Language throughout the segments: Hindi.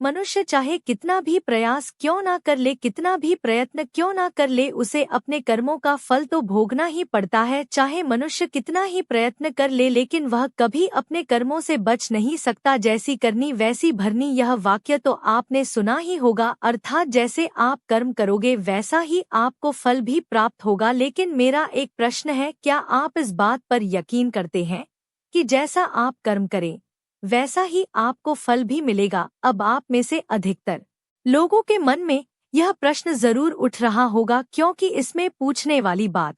मनुष्य चाहे कितना भी प्रयास क्यों ना कर ले, कितना भी प्रयत्न क्यों ना कर ले, उसे अपने कर्मों का फल तो भोगना ही पड़ता है। चाहे मनुष्य कितना ही प्रयत्न कर ले, लेकिन वह कभी अपने कर्मों से बच नहीं सकता। जैसी करनी वैसी भरनी, यह वाक्य तो आपने सुना ही होगा। अर्थात जैसे आप कर्म करोगे वैसा ही आपको फल भी प्राप्त होगा। लेकिन मेरा एक प्रश्न है, क्या आप इस बात पर यकीन करते हैं कि जैसा आप कर्म करें वैसा ही आपको फल भी मिलेगा? अब आप में से अधिकतर लोगों के मन में यह प्रश्न जरूर उठ रहा होगा, क्योंकि इसमें पूछने वाली बात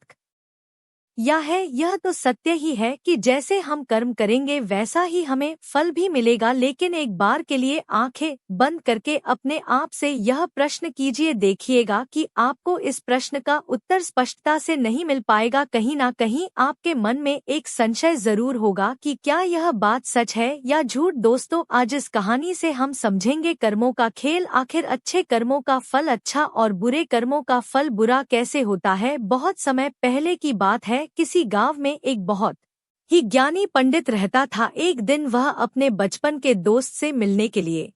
यह तो सत्य ही है कि जैसे हम कर्म करेंगे वैसा ही हमें फल भी मिलेगा। लेकिन एक बार के लिए आंखें बंद करके अपने आप से यह प्रश्न कीजिए, देखिएगा कि आपको इस प्रश्न का उत्तर स्पष्टता से नहीं मिल पाएगा। कहीं ना कहीं आपके मन में एक संशय जरूर होगा कि क्या यह बात सच है या झूठ। दोस्तों, आज इस कहानी से हम समझेंगे कर्मों का खेल। आखिर अच्छे कर्मों का फल अच्छा और बुरे कर्मों का फल बुरा कैसे होता है। बहुत समय पहले की बात है, किसी गांव में एक बहुत ही ज्ञानी पंडित रहता था। एक दिन वह अपने बचपन के दोस्त से मिलने के लिए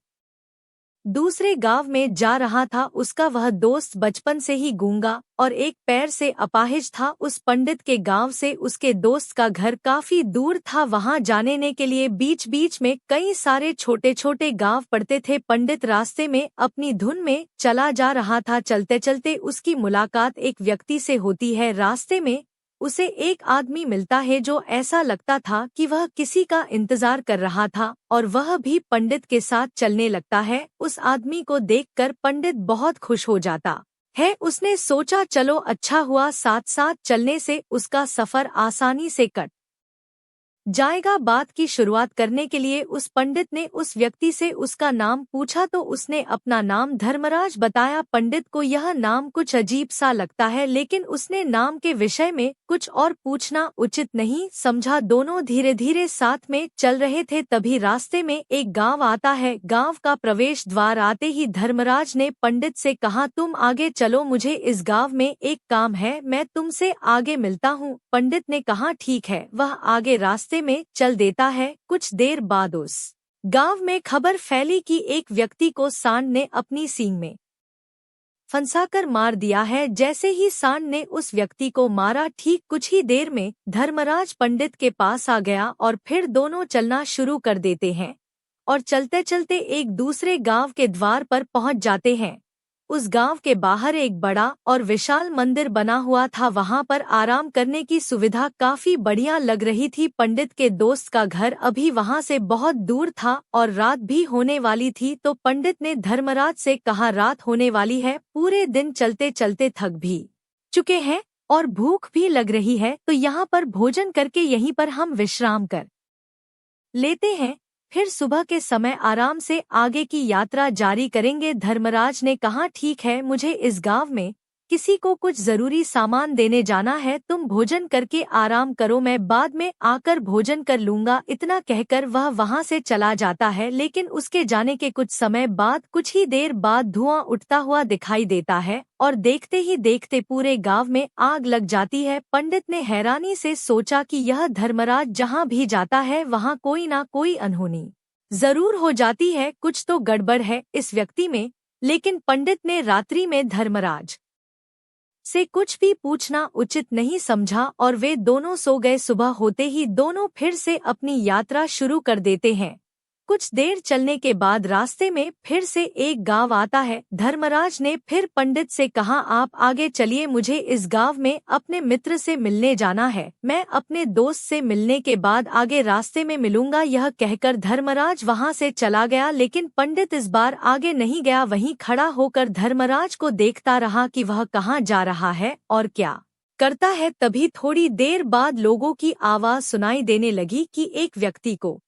दूसरे गांव में जा रहा था। उसका वह दोस्त बचपन से ही गूंगा और एक पैर से अपाहिज था। उस पंडित के गांव से उसके दोस्त का घर काफी दूर था। वहां जाने के लिए बीच बीच में कई सारे छोटे छोटे गांव पड़ते थे। पंडित रास्ते में अपनी धुन में चला जा रहा था। चलते चलते उसकी मुलाकात एक व्यक्ति से होती है। रास्ते में उसे एक आदमी मिलता है जो ऐसा लगता था कि वह किसी का इंतजार कर रहा था और वह भी पंडित के साथ चलने लगता है। उस आदमी को देखकर पंडित बहुत खुश हो जाता है। उसने सोचा, चलो अच्छा हुआ, साथ साथ चलने से उसका सफर आसानी से कट जाएगा। बात की शुरुआत करने के लिए उस पंडित ने उस व्यक्ति से उसका नाम पूछा तो उसने अपना नाम धर्मराज बताया। पंडित को यह नाम कुछ अजीब सा लगता है, लेकिन उसने नाम के विषय में कुछ और पूछना उचित नहीं समझा। दोनों धीरे धीरे साथ में चल रहे थे। तभी रास्ते में एक गांव आता है। गांव का प्रवेश द्वार आते ही धर्मराज ने पंडित से कहा, तुम आगे चलो, मुझे इस गांव में एक काम है, मैं तुमसे आगे मिलता हूँ। पंडित ने कहा, ठीक है। वह आगे रास्ते में चल देता है। कुछ देर बाद उस गांव में खबर फैली कि एक व्यक्ति को सांड ने अपनी सींग में फंसाकर मार दिया है। जैसे ही सांड ने उस व्यक्ति को मारा, ठीक कुछ ही देर में धर्मराज पंडित के पास आ गया और फिर दोनों चलना शुरू कर देते हैं और चलते चलते एक दूसरे गांव के द्वार पर पहुंच जाते हैं। उस गांव के बाहर एक बड़ा और विशाल मंदिर बना हुआ था। वहां पर आराम करने की सुविधा काफी बढ़िया लग रही थी। पंडित के दोस्त का घर अभी वहां से बहुत दूर था और रात भी होने वाली थी। तो पंडित ने धर्मराज से कहा, रात होने वाली है, पूरे दिन चलते चलते थक भी चुके हैं और भूख भी लग रही है, तो यहाँ पर भोजन करके यहीं पर हम विश्राम कर लेते हैं, फिर सुबह के समय आराम से आगे की यात्रा जारी करेंगे। धर्मराज ने कहा, ठीक है, मुझे इस गांव में किसी को कुछ जरूरी सामान देने जाना है, तुम भोजन करके आराम करो, मैं बाद में आकर भोजन कर लूंगा। इतना कहकर वह वहां से चला जाता है। लेकिन उसके जाने के कुछ समय बाद, कुछ ही देर बाद धुआं उठता हुआ दिखाई देता है और देखते ही देखते पूरे गांव में आग लग जाती है। पंडित ने हैरानी से सोचा कि यह धर्मराज जहां भी जाता है वहां कोई ना कोई अनहोनी जरूर हो जाती है, कुछ तो गड़बड़ है इस व्यक्ति में। लेकिन पंडित ने रात्रि में धर्मराज से कुछ भी पूछना उचित नहीं समझा और वे दोनों सो गए। सुबह होते ही दोनों फिर से अपनी यात्रा शुरू कर देते हैं। कुछ देर चलने के बाद रास्ते में फिर से एक गांव आता है। धर्मराज ने फिर पंडित से कहा, आप आगे चलिए, मुझे इस गांव में अपने मित्र से मिलने जाना है, मैं अपने दोस्त से मिलने के बाद आगे रास्ते में मिलूंगा। यह कहकर धर्मराज वहां से चला गया। लेकिन पंडित इस बार आगे नहीं गया, वहीं खड़ा होकर धर्मराज को देखता रहा कि वह कहाँ जा रहा है और क्या करता है। तभी थोड़ी देर बाद लोगों की आवाज सुनाई देने लगी कि एक व्यक्ति को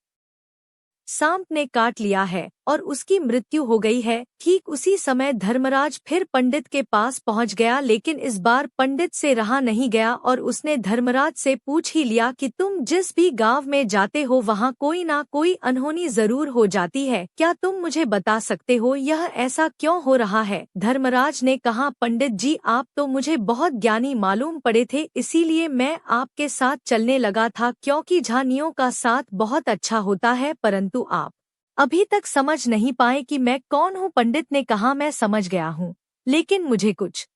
सांप ने काट लिया है और उसकी मृत्यु हो गई है। ठीक उसी समय धर्मराज फिर पंडित के पास पहुंच गया। लेकिन इस बार पंडित से रहा नहीं गया और उसने धर्मराज से पूछ ही लिया कि तुम जिस भी गांव में जाते हो वहां कोई ना कोई अनहोनी जरूर हो जाती है, क्या तुम मुझे बता सकते हो यह ऐसा क्यों हो रहा है? धर्मराज ने कहा, पंडित जी, आप तो मुझे बहुत ज्ञानी मालूम पड़े थे, इसीलिए मैं आपके साथ चलने लगा था, क्योंकि झानियों का साथ बहुत अच्छा होता है, परंतु आप अभी तक समझ नहीं पाए कि मैं कौन हूँ। पंडित ने कहा, मैं समझ गया हूँ, लेकिन मुझे कुछ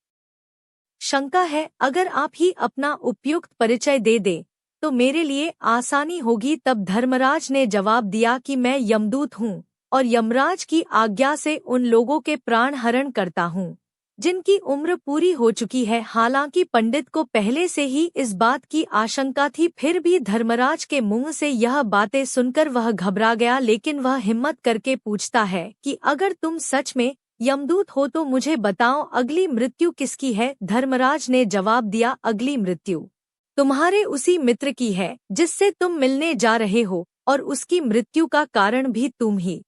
शंका है। अगर आप ही अपना उपयुक्त परिचय दे दें तो मेरे लिए आसानी होगी। तब धर्मराज ने जवाब दिया कि मैं यमदूत हूँ और यमराज की आज्ञा से उन लोगों के प्राण हरण करता हूँ जिनकी उम्र पूरी हो चुकी है। हालांकि पंडित को पहले से ही इस बात की आशंका थी, फिर भी धर्मराज के मुंह से यह बातें सुनकर वह घबरा गया। लेकिन वह हिम्मत करके पूछता है कि अगर तुम सच में यमदूत हो तो मुझे बताओ, अगली मृत्यु किसकी है? धर्मराज ने जवाब दिया, अगली मृत्यु तुम्हारे उसी मित्र की है जिससे तुम मिलने जा रहे हो, और उसकी मृत्यु का कारण भी तुम ही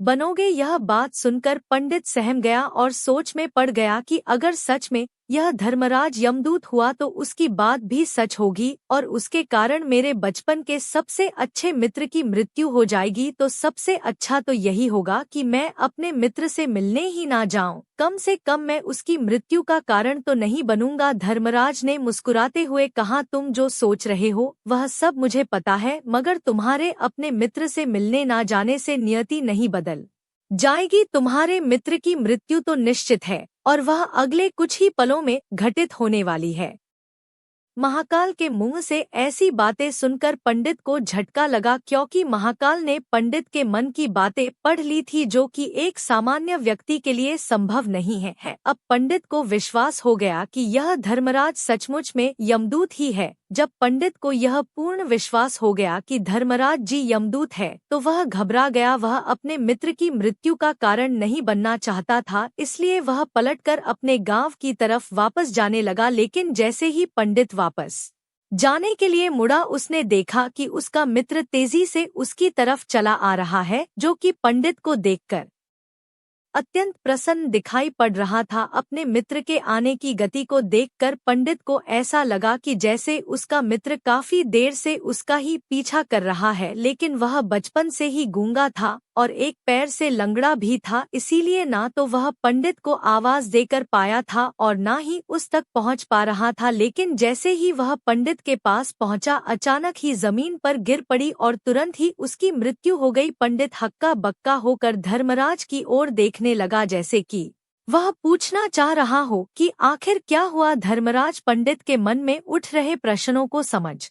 बनोगे। यह बात सुनकर पंडित सहम गया और सोच में पड़ गया कि अगर सच में यह धर्मराज यमदूत हुआ तो उसकी बात भी सच होगी और उसके कारण मेरे बचपन के सबसे अच्छे मित्र की मृत्यु हो जाएगी। तो सबसे अच्छा तो यही होगा कि मैं अपने मित्र से मिलने ही ना जाऊं। कम से कम मैं उसकी मृत्यु का कारण तो नहीं बनूंगा। धर्मराज ने मुस्कुराते हुए कहा, तुम जो सोच रहे हो वह सब मुझे पता है, मगर तुम्हारे अपने मित्र से मिलने ना जाने से नियति नहीं बदल जाएगी। तुम्हारे मित्र की मृत्यु तो निश्चित है और वह अगले कुछ ही पलों में घटित होने वाली है। महाकाल के मुंह से ऐसी बातें सुनकर पंडित को झटका लगा, क्योंकि महाकाल ने पंडित के मन की बातें पढ़ ली थी, जो कि एक सामान्य व्यक्ति के लिए संभव नहीं है। अब पंडित को विश्वास हो गया कि यह धर्मराज सचमुच में यमदूत ही है। जब पंडित को यह पूर्ण विश्वास हो गया कि धर्मराज जी यमदूत है तो वह घबरा गया। वह अपने मित्र की मृत्यु का कारण नहीं बनना चाहता था, इसलिए वह पलटकर अपने गांव की तरफ वापस जाने लगा। लेकिन जैसे ही पंडित वापस जाने के लिए मुड़ा, उसने देखा कि उसका मित्र तेजी से उसकी तरफ चला आ रहा है, जो कि पंडित को देखकर अत्यंत प्रसन्न दिखाई पड़ रहा था। अपने मित्र के आने की गति को देखकर पंडित को ऐसा लगा कि जैसे उसका मित्र काफी देर से उसका ही पीछा कर रहा है, लेकिन वह बचपन से ही गूंगा था और एक पैर से लंगड़ा भी था, इसीलिए ना तो वह पंडित को आवाज देकर पाया था और ना ही उस तक पहुंच पा रहा था। लेकिन जैसे ही वह पंडित के पास पहुंचा, अचानक ही जमीन पर गिर पड़ी और तुरंत ही उसकी मृत्यु हो गई। पंडित हक्का बक्का होकर धर्मराज की ओर देखने लगा, जैसे कि वह पूछना चाह रहा हो कि आखिर क्या हुआ। धर्मराज पंडित के मन में उठ रहे प्रश्नों को समझ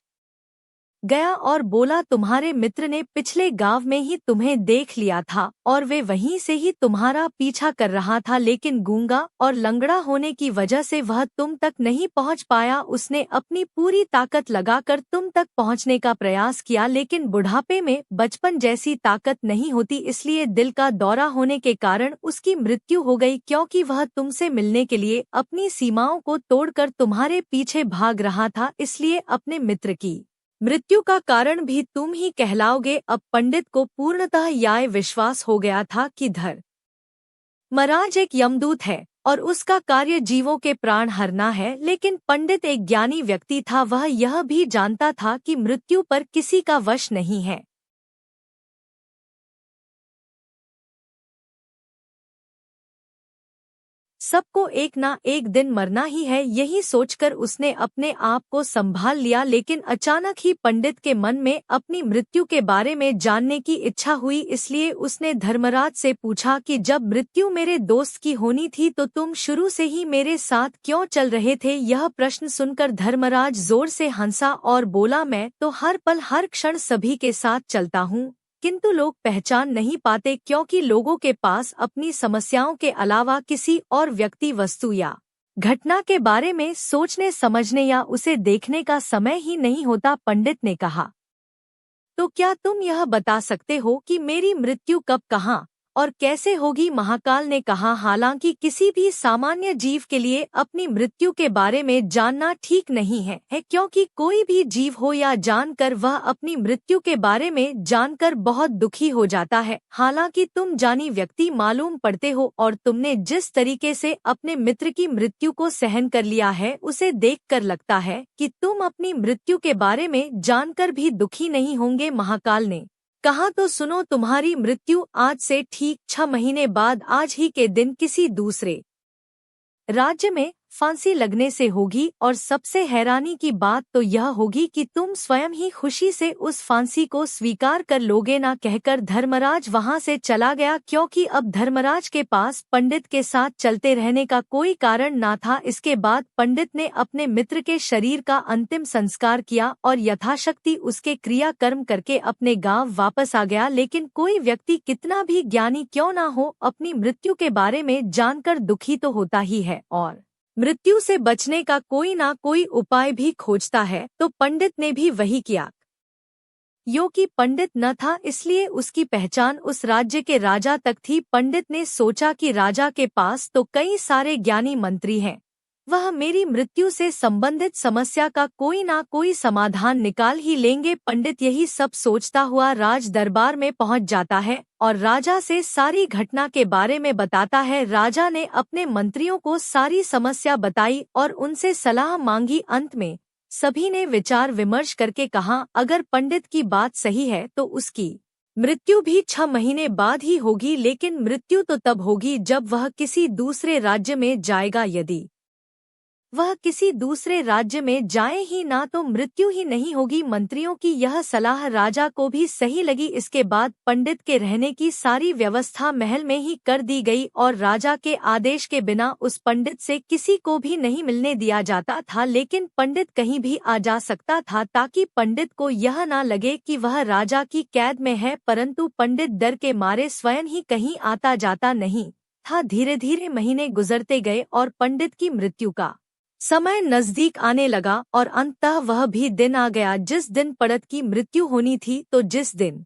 गया और बोला, तुम्हारे मित्र ने पिछले गांव में ही तुम्हें देख लिया था और वे वहीं से ही तुम्हारा पीछा कर रहा था, लेकिन गूंगा और लंगड़ा होने की वजह से वह तुम तक नहीं पहुंच पाया। उसने अपनी पूरी ताकत लगाकर तुम तक पहुंचने का प्रयास किया, लेकिन बुढ़ापे में बचपन जैसी ताकत नहीं होती, इसलिए दिल का दौरा होने के कारण उसकी मृत्यु हो गई। क्योंकि वह तुमसे मिलने के लिए अपनी सीमाओं को तोड़कर तुम्हारे पीछे भाग रहा था, इसलिए अपने मित्र की मृत्यु का कारण भी तुम ही कहलाओगे। अब पंडित को पूर्णतः यह विश्वास हो गया था कि धर्मराज एक यमदूत है और उसका कार्य जीवों के प्राण हरना है। लेकिन पंडित एक ज्ञानी व्यक्ति था, वह यह भी जानता था कि मृत्यु पर किसी का वश नहीं है। सबको एक ना एक दिन मरना ही है, यही सोचकर उसने अपने आप को संभाल लिया। लेकिन अचानक ही पंडित के मन में अपनी मृत्यु के बारे में जानने की इच्छा हुई, इसलिए उसने धर्मराज से पूछा कि जब मृत्यु मेरे दोस्त की होनी थी तो तुम शुरू से ही मेरे साथ क्यों चल रहे थे? यह प्रश्न सुनकर धर्मराज जोर से हंसा और बोला, मैं तो हर पल हर क्षण सभी के साथ चलता हूँ, किंतु लोग पहचान नहीं पाते, क्योंकि लोगों के पास अपनी समस्याओं के अलावा किसी और व्यक्ति, वस्तु या घटना के बारे में सोचने समझने या उसे देखने का समय ही नहीं होता। पंडित ने कहा, तो क्या तुम यह बता सकते हो कि मेरी मृत्यु कब, कहाँ और कैसे होगी? महाकाल ने कहा, हालांकि किसी भी सामान्य जीव के लिए अपनी मृत्यु के बारे में जानना ठीक नहीं है, क्योंकि कोई भी जीव हो या जानकर वह अपनी मृत्यु के बारे में जानकर बहुत दुखी हो जाता है। हालांकि तुम जानी व्यक्ति मालूम पड़ते हो और तुमने जिस तरीके से अपने मित्र की मृत्यु को सहन कर लिया है, उसे देखकर लगता है कि तुम अपनी मृत्यु के बारे में जानकर भी दुखी नहीं होंगे। महाकाल ने कहा, तो सुनो, तुम्हारी मृत्यु आज से ठीक 6 महीने बाद आज ही के दिन किसी दूसरे राज्य में फांसी लगने से होगी, और सबसे हैरानी की बात तो यह होगी कि तुम स्वयं ही खुशी से उस फांसी को स्वीकार कर लोगे ना। कहकर धर्मराज वहां से चला गया, क्योंकि अब धर्मराज के पास पंडित के साथ चलते रहने का कोई कारण ना था। इसके बाद पंडित ने अपने मित्र के शरीर का अंतिम संस्कार किया और यथाशक्ति उसके क्रियाकर्म करके अपने गांव वापस आ गया। लेकिन कोई व्यक्ति कितना भी ज्ञानी क्यों ना हो, अपनी मृत्यु के बारे में जानकर दुखी तो होता ही है, और मृत्यु से बचने का कोई ना कोई उपाय भी खोजता है। तो पंडित ने भी वही किया। योगी पंडित न था, इसलिए उसकी पहचान उस राज्य के राजा तक थी। पंडित ने सोचा कि राजा के पास तो कई सारे ज्ञानी मंत्री हैं, वह मेरी मृत्यु से संबंधित समस्या का कोई ना कोई समाधान निकाल ही लेंगे। पंडित यही सब सोचता हुआ राज दरबार में पहुंच जाता है और राजा से सारी घटना के बारे में बताता है। राजा ने अपने मंत्रियों को सारी समस्या बताई और उनसे सलाह मांगी। अंत में सभी ने विचार विमर्श करके कहा, अगर पंडित की बात सही है तो उसकी मृत्यु भी 6 महीने बाद ही होगी, लेकिन मृत्यु तो तब होगी जब वह किसी दूसरे राज्य में जाएगा। यदि वह किसी दूसरे राज्य में जाए ही ना तो मृत्यु ही नहीं होगी। मंत्रियों की यह सलाह राजा को भी सही लगी। इसके बाद पंडित के रहने की सारी व्यवस्था महल में ही कर दी गई और राजा के आदेश के बिना उस पंडित से किसी को भी नहीं मिलने दिया जाता था। लेकिन पंडित कहीं भी आ जा सकता था, ताकि पंडित को यह ना लगे कि वह राजा की कैद में है। परंतु पंडित डर के मारे स्वयं ही कहीं आता जाता नहीं था। धीरे धीरे महीने गुजरते गए और पंडित की मृत्यु का समय नजदीक आने लगा और अंततः वह भी दिन आ गया जिस दिन पंडित की मृत्यु होनी थी। तो जिस दिन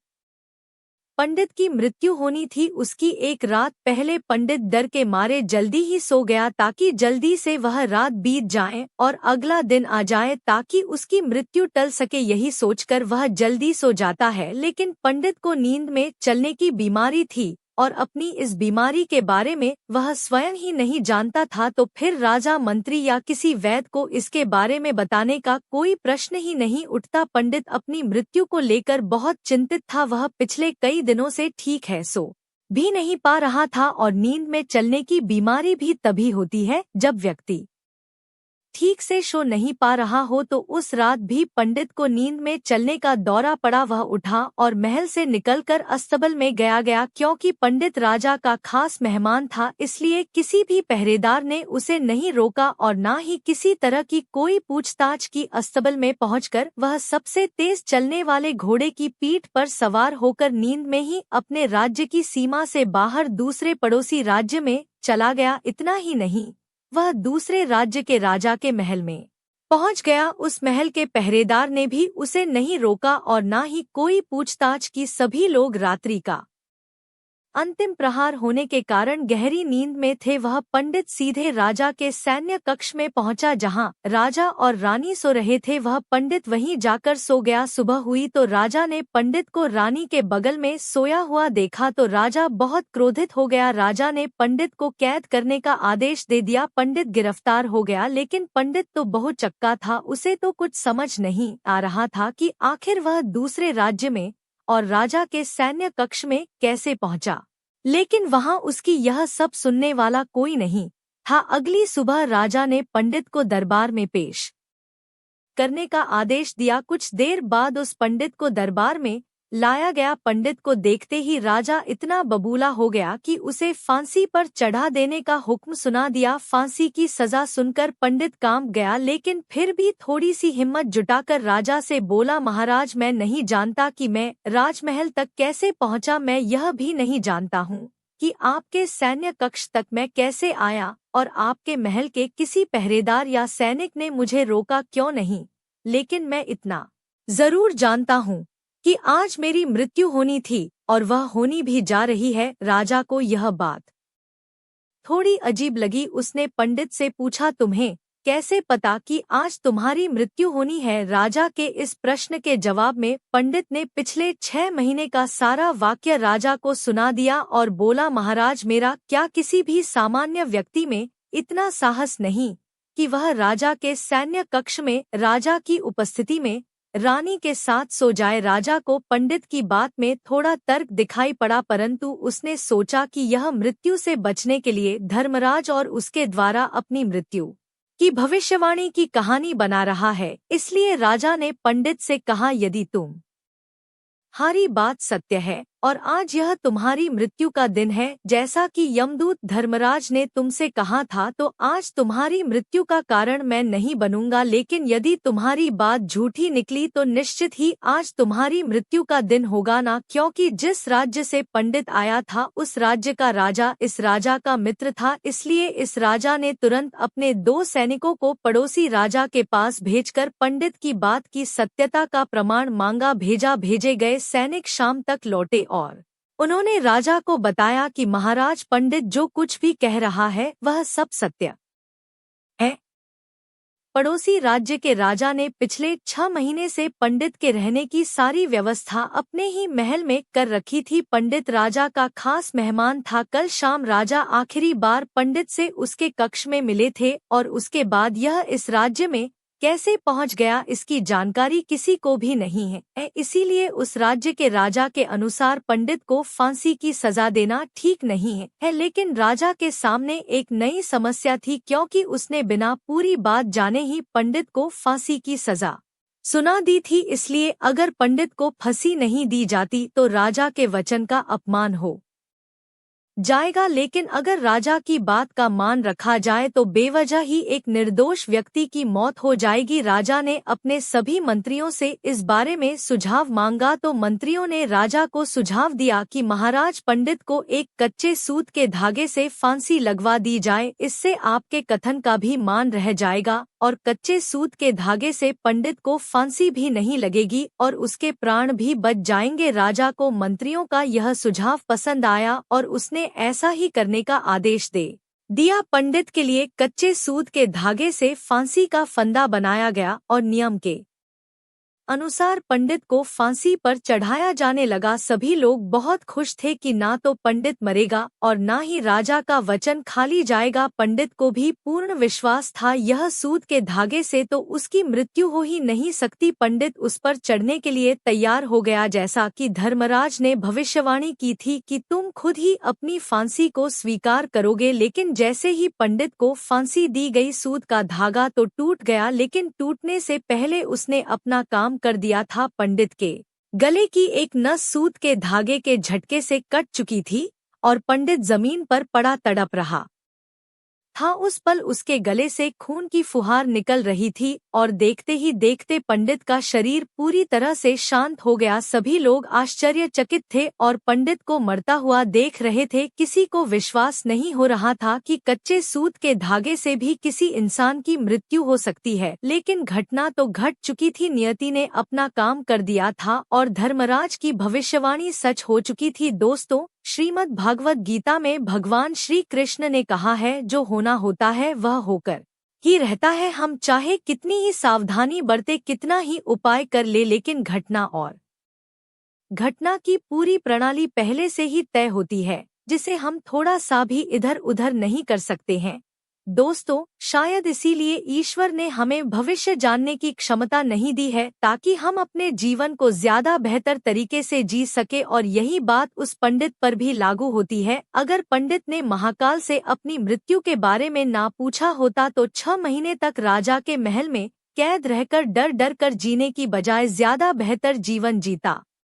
पंडित की मृत्यु होनी थी उसकी एक रात पहले पंडित डर के मारे जल्दी ही सो गया, ताकि जल्दी से वह रात बीत जाए और अगला दिन आ जाए, ताकि उसकी मृत्यु टल सके। यही सोचकर वह जल्दी सो जाता है। लेकिन पंडित को नींद में चलने की बीमारी थी और अपनी इस बीमारी के बारे में वह स्वयं ही नहीं जानता था। तो फिर राजा, मंत्री या किसी वैद्य को इसके बारे में बताने का कोई प्रश्न ही नहीं उठता। पंडित अपनी मृत्यु को लेकर बहुत चिंतित था। वह पिछले कई दिनों से ठीक है सो भी नहीं पा रहा था, और नींद में चलने की बीमारी भी तभी होती है जब व्यक्ति ठीक से सो नहीं पा रहा हो। तो उस रात भी पंडित को नींद में चलने का दौरा पड़ा। वह उठा और महल से निकलकर अस्तबल में गया। क्योंकि पंडित राजा का खास मेहमान था, इसलिए किसी भी पहरेदार ने उसे नहीं रोका और ना ही किसी तरह की कोई पूछताछ की। अस्तबल में पहुंचकर वह सबसे तेज चलने वाले घोड़े की पीठ पर सवार होकर नींद में ही अपने राज्य की सीमा से बाहर दूसरे पड़ोसी राज्य में चला गया। इतना ही नहीं, वह दूसरे राज्य के राजा के महल में पहुंच गया। उस महल के पहरेदार ने भी उसे नहीं रोका और ना ही कोई पूछताछ की। सभी लोग रात्रि का अंतिम प्रहार होने के कारण गहरी नींद में थे। वह पंडित सीधे राजा के सैन्य कक्ष में पहुंचा, जहां राजा और रानी सो रहे थे। वह पंडित वहीं जाकर सो गया। सुबह हुई तो राजा ने पंडित को रानी के बगल में सोया हुआ देखा तो राजा बहुत क्रोधित हो गया। राजा ने पंडित को कैद करने का आदेश दे दिया। पंडित गिरफ्तार हो गया, लेकिन पंडित तो बहुत चक्का था। उसे तो कुछ समझ नहीं आ रहा था कि आखिर वह दूसरे राज्य में और राजा के सैन्य कक्ष में कैसे पहुंचा। लेकिन वहां उसकी यह सब सुनने वाला कोई नहीं था। अगली सुबह राजा ने पंडित को दरबार में पेश करने का आदेश दिया। कुछ देर बाद उस पंडित को दरबार में लाया गया। पंडित को देखते ही राजा इतना बबूला हो गया कि उसे फांसी पर चढ़ा देने का हुक्म सुना दिया। फांसी की सजा सुनकर पंडित कांप गया, लेकिन फिर भी थोड़ी सी हिम्मत जुटाकर राजा से बोला, महाराज, मैं नहीं जानता कि मैं राजमहल तक कैसे पहुंचा। मैं यह भी नहीं जानता हूँ कि आपके सैन्य कक्ष तक मैं कैसे आया और आपके महल के किसी पहरेदार या सैनिक ने मुझे रोका क्यों नहीं। लेकिन मैं इतना जरूर जानता हूँ कि आज मेरी मृत्यु होनी थी और वह होनी भी जा रही है। राजा को यह बात थोड़ी अजीब लगी। उसने पंडित से पूछा, तुम्हें कैसे पता कि आज तुम्हारी मृत्यु होनी है? राजा के इस प्रश्न के जवाब में पंडित ने पिछले 6 महीने का सारा वाक्य राजा को सुना दिया और बोला, महाराज, मेरा क्या किसी भी सामान्य व्यक्ति में इतना साहस नहीं कि वह राजा के सैन्य कक्ष में राजा की उपस्थिति में रानी के साथ सो जाए। राजा को पंडित की बात में थोड़ा तर्क दिखाई पड़ा, परंतु उसने सोचा कि यह मृत्यु से बचने के लिए धर्मराज और उसके द्वारा अपनी मृत्यु की भविष्यवाणी की कहानी बना रहा है। इसलिए राजा ने पंडित से कहा, यदि तुम्हारी बात सत्य है और आज यह तुम्हारी मृत्यु का दिन है, जैसा कि यमदूत धर्मराज ने तुमसे कहा था, तो आज तुम्हारी मृत्यु का कारण मैं नहीं बनूंगा। लेकिन यदि तुम्हारी बात झूठी निकली तो निश्चित ही आज तुम्हारी मृत्यु का दिन होगा ना, क्योंकि जिस राज्य से पंडित आया था उस राज्य का राजा इस राजा का मित्र था। इसलिए इस राजा ने तुरंत अपने 2 सैनिकों को पड़ोसी राजा के पास भेजकर पंडित की बात की सत्यता का प्रमाण मांगा। भेजे गए सैनिक शाम तक लौटे और उन्होंने राजा को बताया कि महाराज, पंडित जो कुछ भी कह रहा है वह सब सत्य है। पड़ोसी राज्य के राजा ने पिछले 6 महीने से पंडित के रहने की सारी व्यवस्था अपने ही महल में कर रखी थी। पंडित राजा का खास मेहमान था। कल शाम राजा आखिरी बार पंडित से उसके कक्ष में मिले थे और उसके बाद यह इस राज्य में कैसे पहुंच गया इसकी जानकारी किसी को भी नहीं है। इसीलिए उस राज्य के राजा के अनुसार पंडित को फांसी की सजा देना ठीक नहीं है। लेकिन राजा के सामने एक नई समस्या थी, क्योंकि उसने बिना पूरी बात जाने ही पंडित को फांसी की सजा सुना दी थी। इसलिए अगर पंडित को फांसी नहीं दी जाती तो राजा के वचन का अपमान हो जाएगा, लेकिन अगर राजा की बात का मान रखा जाए तो बेवजह ही एक निर्दोष व्यक्ति की मौत हो जाएगी। राजा ने अपने सभी मंत्रियों से इस बारे में सुझाव मांगा तो मंत्रियों ने राजा को सुझाव दिया कि महाराज, पंडित को एक कच्चे सूत के धागे से फांसी लगवा दी जाए। इससे आपके कथन का भी मान रह जाएगा और कच्चे सूत के धागे से पंडित को फांसी भी नहीं लगेगी और उसके प्राण भी बच जाएंगे। राजा को मंत्रियों का यह सुझाव पसंद आया और उसने ऐसा ही करने का आदेश दे दिया। पंडित के लिए कच्चे सूत के धागे से फांसी का फंदा बनाया गया और नियम के अनुसार पंडित को फांसी पर चढ़ाया जाने लगा। सभी लोग बहुत खुश थे कि ना तो पंडित मरेगा और ना ही राजा का वचन खाली जाएगा। पंडित को भी पूर्ण विश्वास था यह सूत के धागे से तो उसकी मृत्यु हो ही नहीं सकती। पंडित उस पर चढ़ने के लिए तैयार हो गया, जैसा कि धर्मराज ने भविष्यवाणी की थी कि तुम खुद ही अपनी फांसी को स्वीकार करोगे। लेकिन जैसे ही पंडित को फांसी दी गई, सूत का धागा तो टूट गया, लेकिन टूटने से पहले उसने अपना काम कर दिया था। पंडित के गले की एक नस सूत के धागे के झटके से कट चुकी थी और पंडित जमीन पर पड़ा तड़प रहा था। उस पल उसके गले से खून की फुहार निकल रही थी और देखते ही देखते पंडित का शरीर पूरी तरह से शांत हो गया। सभी लोग आश्चर्यचकित थे और पंडित को मरता हुआ देख रहे थे। किसी को विश्वास नहीं हो रहा था कि कच्चे सूत के धागे से भी किसी इंसान की मृत्यु हो सकती है। लेकिन घटना तो घट चुकी थी, नियति ने अपना काम कर दिया था और धर्मराज की भविष्यवाणी सच हो चुकी थी। दोस्तों, श्रीमद् भागवत गीता में भगवान श्री कृष्ण ने कहा है, जो होना होता है वह होकर ही रहता है। हम चाहे कितनी ही सावधानी बरते, कितना ही उपाय कर ले, लेकिन घटना की पूरी प्रणाली पहले से ही तय होती है, जिसे हम थोड़ा सा भी इधर उधर नहीं कर सकते हैं। दोस्तों, शायद इसीलिए ईश्वर ने हमें भविष्य जानने की क्षमता नहीं दी है, ताकि हम अपने जीवन को ज्यादा बेहतर तरीके से जी सके। और यही बात उस पंडित पर भी लागू होती है। अगर पंडित ने महाकाल से अपनी मृत्यु के बारे में ना पूछा होता तो 6 महीने तक राजा के महल में कैद रहकर डर डर कर जीने की बजाय ज्यादा बेहतर जीवन जीता।